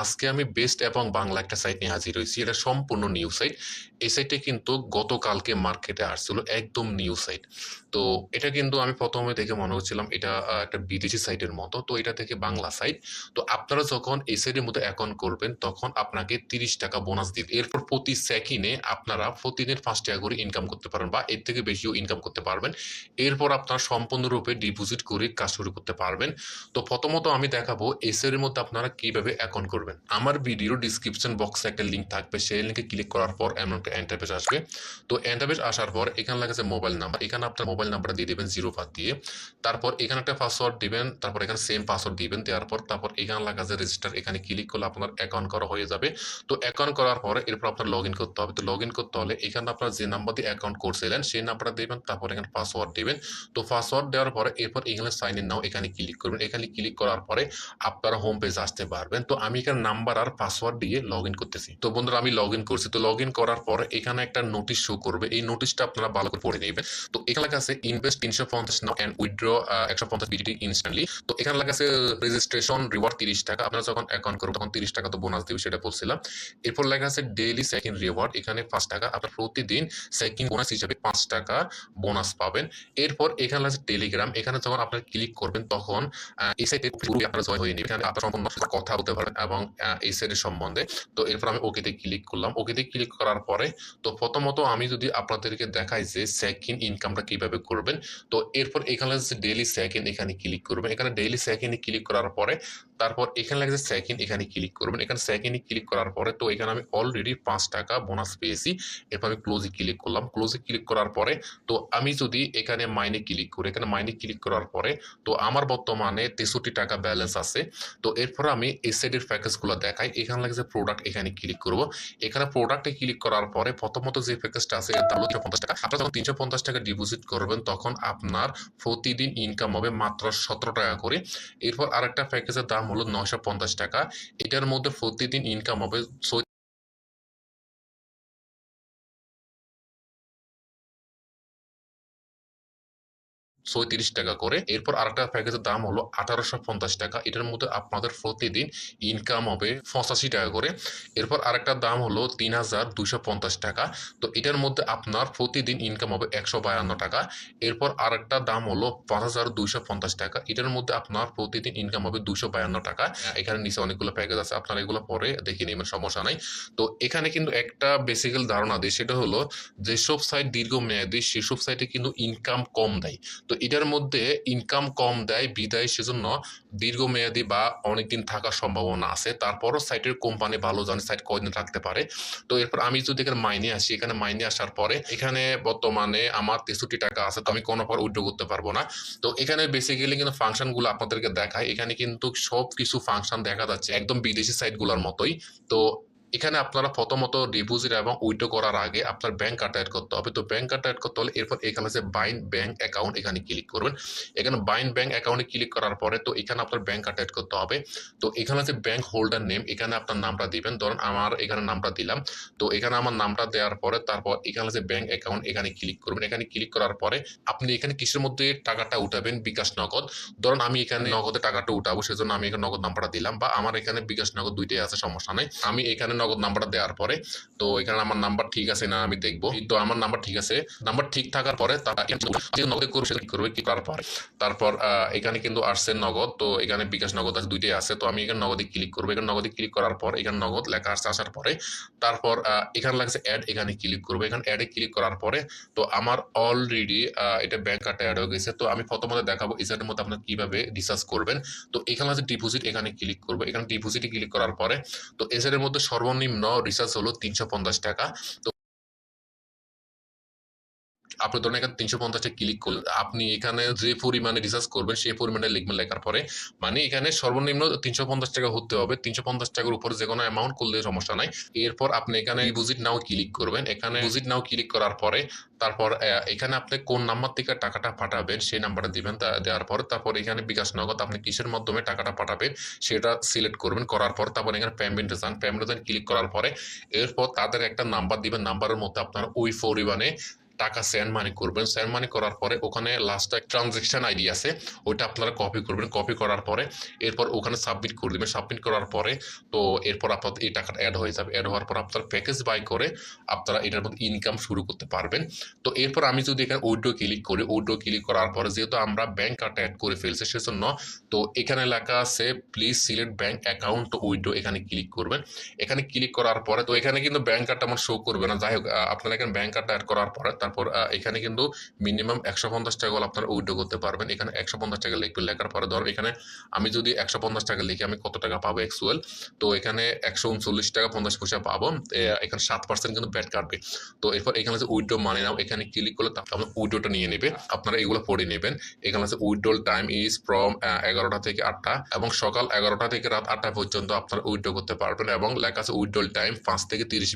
আজকে আমি বেস্ট এবং বাংলা একটা সাইট নিয়ে হাজির হয়েছি। এটা সম্পূর্ণ নিউ সাইট। এই সাইটে কিন্তু গতকালকে মার্কেটে আসছিল, একদম নিউ সাইট। তো এটা কিন্তু আমি প্রথমে দেখে মনে হচ্ছিলাম এটা একটা বিদেশি সাইটের মতো। তো এটা থেকে বাংলা সাইট। তো আপনারা যখন এই সাইটের মধ্যে অ্যাকাউন্ট করবেন তখন আপনাকে 30 টাকা বোনাস দিবে। এরপর প্রতি সেকেন্ডে আপনারা প্রতিদিন 5 টাকা করে ইনকাম করতে পারেন বা এর থেকে বেশিও ইনকাম করতে পারবেন। এরপর আপনারা সম্পূর্ণরূপে ডিপোজিট করে কাজ শুরু করতে পারবেন। তো প্রথমত আমি দেখাবো এসের মধ্যে আপনারা কিভাবে অ্যাকাউন্ট করবেন। আমার ভিডিও ডিসক্রিপশন বক্সে একটা লিঙ্ক থাকবে, সেই লিঙ্কে ক্লিক করার পর এমন একটা ইন্টারফেস আসবে। তো ইন্টারফেস আসার পর এখানে লাগছে মোবাইল নাম্বার, এখানে আপনার মোবাইল নাম্বার দিয়ে দিবেন 0 দিয়ে। তারপর এখানে একটা পাসওয়ার্ড দিবেন, তারপর এখানে সেম পাসওয়ার্ড দিবেন, দেওয়ার পর তারপর এখানে লাগাছে রেজিস্টার, এখানে ক্লিক করলে আপনার অ্যাকাউন্ট করা হয়ে যাবে। তো অ্যাকাউন্ট করার পরে এরপর আপনার লগ ইন করতে হবে। তো লগ ইন করতে হলে এখানে আপনার যে নাম্বার দিয়ে অ্যাকাউন্ট করছিলেন সেই নাম্বারটা দিবেন, তারপর এখানে পাসওয়ার্ড দিবেন। তো পাসওয়ার্ড দেওয়ার পরে এরপর এখানে সাইন ইন নাও এখানে ক্লিক করবেন। এখানে ক্লিক করার পরে আপনারা হোম পেজ আসতে পারবেন। তো আমি এখানে নাম্বার আর পাসওয়ার্ড দিয়ে লগ ইন করতেছি। তো বন্ধুরা আমি লগ ইন করছি। তো লগ ইন করার পরে এখানে একটা নোটিশ শো করবে, এই নোটিশটা আপনারা ভালো করে পড়ে নেবেন। তো এখানে লেখা আছে invest 350 now and withdraw 150 BDT instantly. তো এখানে লেখা আছে রেজিস্ট্রেশন রিওয়ার্ড 30 টাকা। আপনারা যখন অ্যাকাউন্ট করবেন তখন 30 টাকা তো বোনাস দিবে, সেটা বলছিলাম। এরপর লেখা আছে ডেইলি সেকেন্ড রিওয়ার্ড, এখানে 5 টাকা। আপনার প্রতিদিন সেকেন্ড বোনাস হিসেবে 5 টাকা বোনাস পাবেন। এরপর এখানে আছে টেলিগ্রাম, এখানে যখন আপনারা ক্লিক করবেন তখন এই সাইটে পুরোপুরি আপনারা জয়েন হয়ে নেবেন। এখানে আপনারা সম্পূর্ণ কথা বলতে পারবেন এবং এই সাইটের সম্বন্ধে। তো এরপর আমি ওকেতে ক্লিক করলাম। ওকেতে ক্লিক করার পরে তো প্রথমত আমি যদি আপনাদেরকে দেখাই যে সেকেন্ড ইনকামটা কিভাবে করবেন। তো এরপর এখানে আছে ডেইলি সেকেন্ড, এখানে ক্লিক করবেন। এখানে ডেইলি সেকেন্ডে ক্লিক করার পরে তারপর এখানে লাগছে সেকেন্ড, এখানে ক্লিক করবেন। এখানে সেকেন্ডে ক্লিক করার পরে তো এখানে আমি অলরেডি 5 টাকা বোনাস পেয়েছি। এরপর আমি ক্লোজে ক্লিক করলাম। ক্লোজে ক্লিক করার পরে তো আমি যদি এখানে মাইনে ক্লিক করি, এখানে মাইনে ক্লিক করার পরে তো আমার বর্তমানে 63 টাকা ব্যালেন্স আছে। তো এরপর আমি এই সাইডের প্যাকেজগুলো দেখাই। এখানে লাগছে প্রোডাক্ট, এখানে ক্লিক করব। এখানে প্রোডাক্টে ক্লিক করার পরে প্রথমত যে প্যাকেজটা আছে এর দাম হলো 350 টাকা। আপনারা যখন 350 টাকা ডিপোজিট করবেন তখন আপনার প্রতিদিন ইনকাম হবে মাত্র 17 টাকা করে। এরপর আরেকটা প্যাকেজের দাম হলো 950 টাকা। এটার মধ্যে প্রতিদিন ইনকাম হবে 36 টাকা করে। এরপর আরেকটা প্যাকেজের দাম হলো 1850 টাকা। এটার মধ্যে আপনাদের প্রতিদিন ইনকাম হবে 85 টাকা করে। এরপর আরেকটা দাম হলো 3250 টাকা। তো এটার মধ্যে আপনার প্রতিদিন ইনকাম হবে 152 টাকা। এরপর আরেকটা দাম হলো 5250 টাকা। এটার মধ্যে আপনার প্রতিদিন ইনকাম হবে 252 টাকা। এখানে নিচে অনেকগুলো প্যাকেজ আছে, আপনারা এগুলো পরে দেখে নেবেন, সমস্যা নাই। তো এখানে কিন্তু একটা বেসিক্যাল ধারণা দিই, সেটা হলো যেসব সাইট দীর্ঘমেয়াদী সেসব সাইটে কিন্তু ইনকাম কম দেয়। তো এটার মধ্যে ইনকাম কম দেয় বিদায় সেজন্য দীর্ঘমেয়াদী বা অনেকদিন থাকার সম্ভাবনা আছে। তারপরও সাইটের কোম্পানি ভালো জানে সাইট কয়দিন রাখতে পারে। তো এরপর আমি যদি এখানে মাইনে আসি, এখানে মাইনে আসার পরে এখানে বর্তমানে আমার 63 টাকা আছে। তো আমি কোনো পর উইথড্র করতে পারবো না। তো এখানে বেসিক্যালি কিন্তু ফাংশন গুলো আপনাদেরকে দেখায়। এখানে কিন্তু সব কিছু ফাংশন দেখা যাচ্ছে একদম বিদেশি সাইট গুলার মতোই। তো এখানে আপনারা প্রথমত ডিপোজিট এবং উইথড্র করার আগে আপনার ব্যাংক কার্ড অ্যাড করতে হবে। তো ব্যাংক কার্ড অ্যাড করতে হলে এরপর এখানে আছে বাইন্ড ব্যাংক অ্যাকাউন্ট, এখানে ক্লিক করবেন। এখানে বাইন্ড ব্যাংক অ্যাকাউন্টে ক্লিক করার পরে তো এখানে আপনার ব্যাংক কার্ড অ্যাড করতে হবে। তো এখানে আছে ব্যাংক হোল্ডার নেম, এখানে আপনার নামটা দিবেন। ধরুন আমার এখানে নামটা দিলাম। তো এখানে আমার নামটা দেওয়ার পরে তারপর এখানে আছে ব্যাংক অ্যাকাউন্ট, এখানে ক্লিক করবেন। এখানে ক্লিক করার পরে আপনি এখানে কিসের মধ্যে টাকাটা উঠাবেন, বিকাশ নগদ। ধরুন আমি এখানে নগদে টাকাটা উঠাবো, সেজন্য আমি এখানে নগদ নাম্বারটা দিলাম, বা আমার এখানে বিকাশ নগদ দুইটাই আছে, সমস্যা নাই। আমি এখানে নগদ নাম্বারটা দেওয়ার পরে তো এখানে আমার নাম্বার ঠিক আছে না আমি দেখবো। তো আমার নাম্বার ঠিক আছে। নাম্বার ঠিক থাকার পরে তারা যে নগদে করবে সেটা করবে কি করার পরে তারপর এখানে কিন্তু আসছে নগদ। তো এখানে বিকাশ নগদ আছে, দুইটাই আছে। তো আমি এখানে নগদে ক্লিক করবো। এখানে নগদে ক্লিক করার পর এখানে নগদ লেখা আসছে। আসার পরে তারপর এখানে লাগছে অ্যাড, এখানে ক্লিক করবো। এখানে অ্যাডে ক্লিক করার পরে তো আমার অলরেডি এটা ব্যাংক কার্ডটা অ্যাড হয়ে গেছে। তো আমি প্রথমত দেখাবো এই সাইটের মধ্যে আপনার কিভাবে রিচার্জ করবেন। তো এখানে আছে ডিপোজিট, এখানে ক্লিক করবো। এখানে ডিপোজিটে ক্লিক করার পরে তো এই সাইটের মধ্যে সর্বনিম্ন রিচার্জ হলো 350 টাকা। তো আপনি ধরেন এখানে 350 ক্লিক করলেন, আপনি এখানে যে পরিমাণে রিচার্জ করবেন সেই পরিমাণে লিখবেন। লেখার পরে মানে এখানে সর্বনিম্ন 350 টাকা হতে হবে। 350 টাকার উপরে যে কোনো অ্যামাউন্ট করলে সমস্যা নাই। এরপর আপনি এখানে ডিপোজিট নাও ক্লিক করবেন। এখানে ডিপোজিট নাও ক্লিক করার পরে তারপর এখানে আপনি কোন নাম্বার থেকে টাকাটা পাঠাবেন সেই নাম্বারটা দিবেন। দেওয়ার পর তারপর এখানে বিকাশ নগদ আপনি কিসের মাধ্যমে টাকাটা পাঠাবেন সেটা সিলেক্ট করবেন। করার পর তারপর এখানে পেমেন্টে যান। পেমেন্টে ক্লিক করার পরে এরপর তাদের একটা নাম্বার দিবেন। নাম্বারের মধ্যে আপনার ওই পরিমাণে টাকা সেন্ড মানি করবেন। সেন্ড মানি করার পরে ওখানে লাস্টে ট্রানজেকশন আইডি আছে, ওইটা আপনারা কপি করবেন। কপি করার পরে এরপর ওখানে সাবমিট করে দিবেন। সাবমিট করার পরে তো এরপর আপনাদের এই টাকাটা অ্যাড হয়ে যাবে। অ্যাড হওয়ার পর আপনারা প্যাকেজ বাই করে আপনারা এটার মধ্যে ইনকাম শুরু করতে পারবেন। তো এরপর আমি যদি এখানে উইথড্র ক্লিক করি, উইথড্র ক্লিক করার পরে যেহেতু আমরা ব্যাংক কার্ডটা অ্যাড করে ফেলছি সেজন্য তো এখানে লেখা আছে please select bank account two withdraw, এখানে ক্লিক করবেন। এখানে ক্লিক করার পরে তো এখানে কিন্তু ব্যাংক কার্ডটা আমার শো করবে না। যাই হোক আপনারা এখানে ব্যাংক কার্ডটা অ্যাড করার পরে তারপর এখানে কিন্তু মিনিমাম 150 টাকা হলে আপনারা উইথড্র করতে পারবেন। এখানে 150 টাকা লিখবেন। লেখার পরে ধরো এখানে আমি যদি 150 টাকা লিখি আমি কত টাকা পাবো অ্যাকচুয়াল, তো এখানে 139 টাকা 50 পয়সা পাবো। এখানে 7% কিন্তু ব্যাট কাটবে। তো এরপর এখানে যে উইথড্র মানি নাও, এখানে ক্লিক করলে আপনার উইথড্রটা নিয়ে নেবে। আপনারা এগুলো পড়ে নেবেন। এখানে আছে উইথড্রল টাইম ইজ ফ্রম 11টা থেকে 8টা এবং সকাল 11টা থেকে রাত 8টা পর্যন্ত আপনারা উইথড্র করতে পারবেন এবং লেখা আছে উইথড্রল টাইম 5 থেকে 30